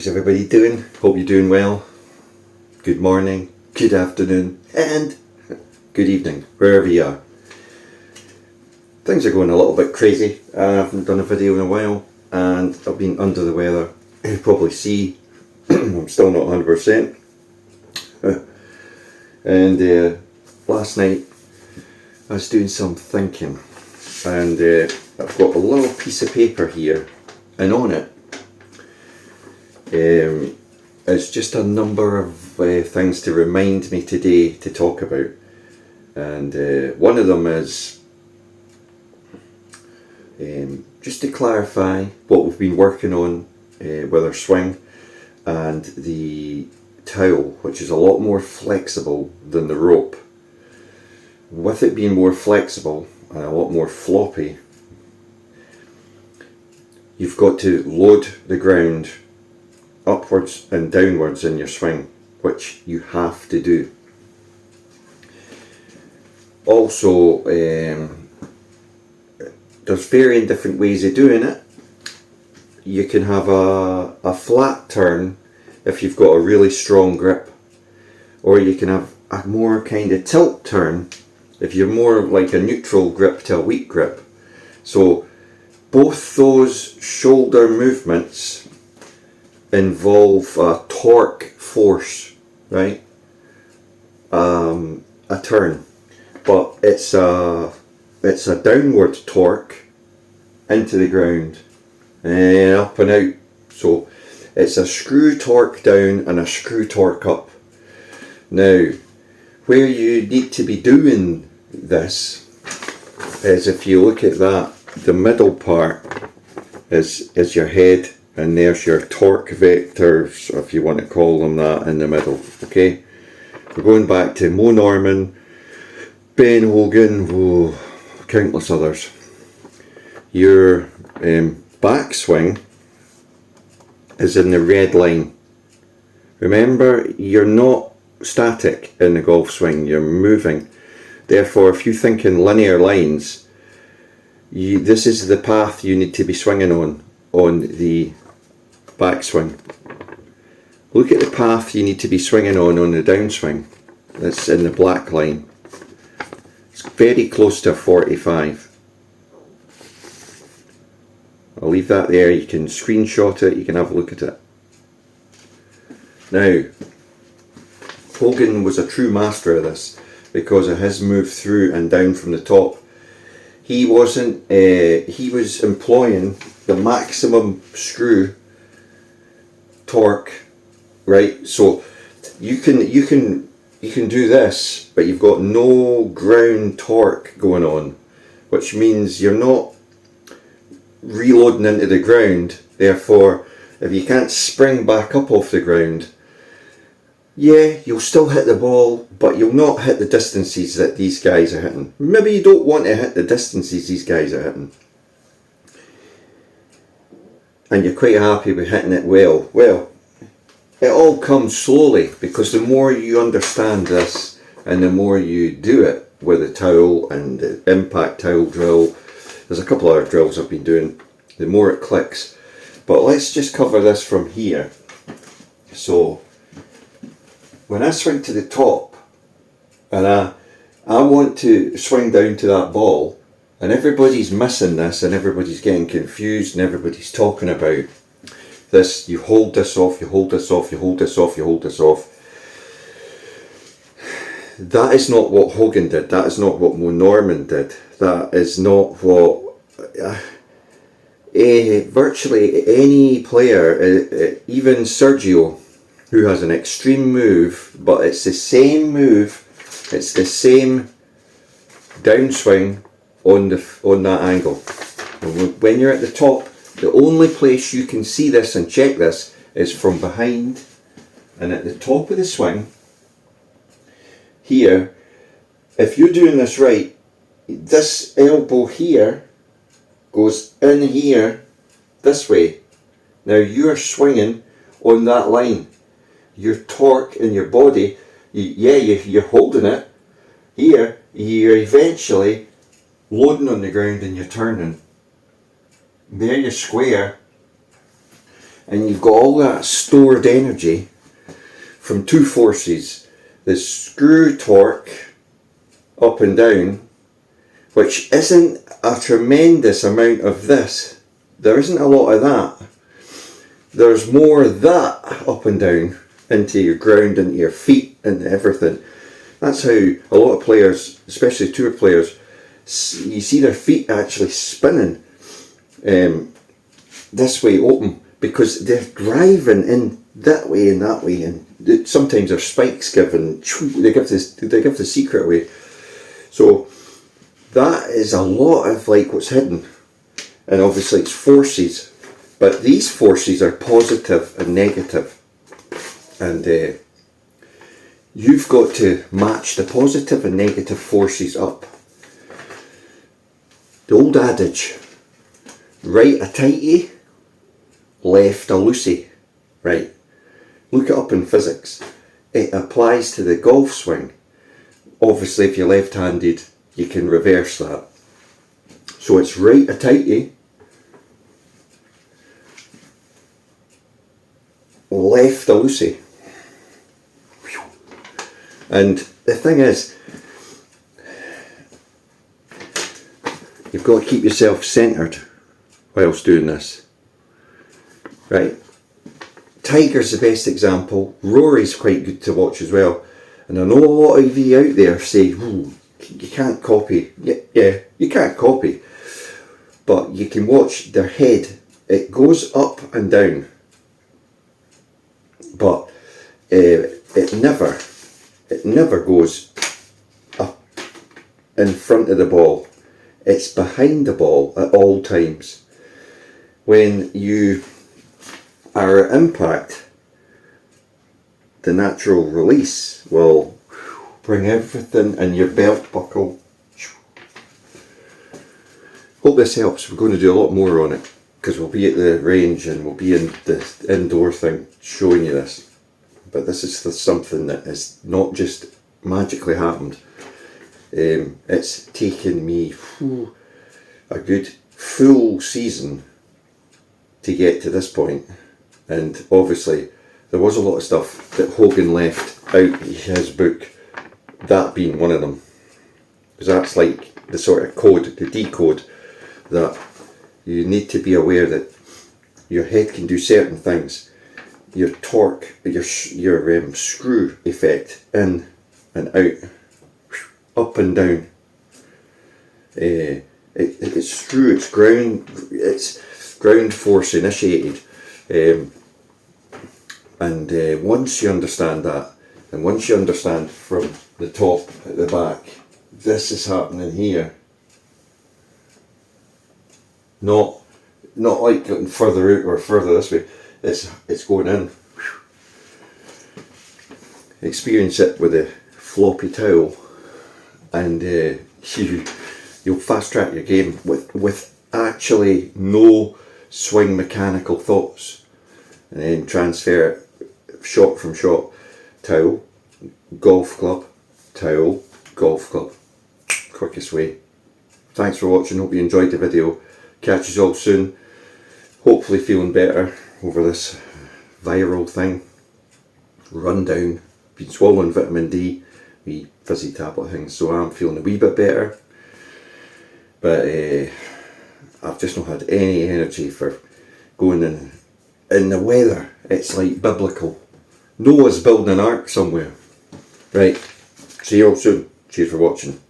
How's everybody doing? Hope you're doing well. Good morning, good afternoon, and good evening, wherever you are. Things are going a little bit crazy. I haven't done a video in a while, and I've been under the weather. You probably see I'm still not 100%. And last night I was doing some thinking, and I've got a little piece of paper here, and on it it's just a number of things to remind me today to talk about. And one of them is just to clarify what we've been working on with our swing and the towel, which is a lot more flexible than the rope. With it being more flexible and a lot more floppy, you've got to load the ground upwards and downwards in your swing, which you have to do. Also, there's varying different ways of doing it. You can have a flat turn if you've got a really strong grip, or you can have a more kind of tilt turn if you're more like a neutral grip to a weak grip. So both those shoulder movements involve a torque force, right? A turn, but it's a downward torque into the ground and up and out. So it's a screw torque down and a screw torque up. Now, where you need to be doing this is, if you look at that, the middle part is your head, and there's your torque vectors, if you want to call them that, in the middle. Okay, we're going back to Mo Norman, Ben Hogan, countless others. Your backswing is in the red line. Remember, you're not static in the golf swing, you're moving. Therefore, if you think in linear lines, this is the path you need to be swinging on the backswing. Look at the path you need to be swinging on the downswing. That's in the black line. It's very close to a 45. I'll leave that there. You can screenshot it, you can have a look at it. Now, Hogan was a true master of this because of his move through and down from the top. He was employing the maximum screw torque, right? So you can do this, but you've got no ground torque going on, which means you're not reloading into the ground. Therefore, if you can't spring back up off the ground, yeah, you'll still hit the ball, but you'll not hit the distances that these guys are hitting. Maybe you don't want to hit the distances these guys are hitting, and you're quite happy with hitting it well. Well, it all comes slowly, because the more you understand this and the more you do it with the towel and the impact towel drill, there's a couple other drills I've been doing, the more it clicks. But let's just cover this from here. So when I swing to the top and I want to swing down to that ball, and everybody's missing this and everybody's getting confused and everybody's talking about this, you hold this off, you hold this off, you hold this off, you hold this off. That is not what Hogan did. That is not what Mo Norman did. That is not what virtually any player, even Sergio, who has an extreme move, but it's the same move, it's the same downswing on that angle. When you're at the top, the only place you can see this and check this is from behind, and at the top of the swing here, if you're doing this right, this elbow here goes in here this way. Now you're swinging on that line. Your torque in your body, you're holding it here, you're eventually loading on the ground and you're turning. There you're square, and you've got all that stored energy from two forces, the screw torque up and down, which isn't a tremendous amount of this. There isn't a lot of that. There's more of that up and down into your ground, into your feet, and everything. That's how a lot of players, especially tour players, you see their feet actually spinning this way open, because they're driving in that way and that way, and sometimes there's spikes given. They give the secret away. So that is a lot of like what's hidden, and obviously it's forces. But these forces are positive and negative, and you've got to match the positive and negative forces up. The old adage, right a tighty, left a loosey, right? Look it up in physics. It applies to the golf swing. Obviously if you're left-handed, you can reverse that. So it's right a tighty, left a loosey. And the thing is, you've got to keep yourself centred whilst doing this. Right? Tiger's the best example. Rory's quite good to watch as well. And I know a lot of you out there say, you can't copy. Yeah, you can't copy. But you can watch their head. It goes up and down. But it never goes up in front of the ball. It's behind the ball at all times. When you are at impact, the natural release will bring everything in your belt buckle. Hope this helps. We're going to do a lot more on it, because we'll be at the range and we'll be in the indoor thing showing you this. But this is something that has not just magically happened. It's taken me a good full season to get to this point. And obviously there was a lot of stuff that Hogan left out his book, that being one of them. Because that's like the sort of code, the decode, that you need to be aware that your head can do certain things. Your torque, your screw effect, in and out, up and down. It's true. It's ground force initiated, and once you understand that, and once you understand from the top at the back, this is happening here. Not like getting further out or further this way. It's going in. Experience it with a floppy towel, and you'll fast track your game with actually no swing mechanical thoughts, and then transfer it shot from shot. Towel, golf club, towel, golf club. Quickest way. Thanks for watching. Hope you enjoyed the video. Catch you all soon. Hopefully feeling better over this viral thing. Rundown. Been swallowing vitamin D, wee fizzy tablet things, so I'm feeling a wee bit better. But I've just not had any energy for going in the weather. It's like biblical. Noah's building an ark somewhere. Right. See you all soon. Cheers for watching.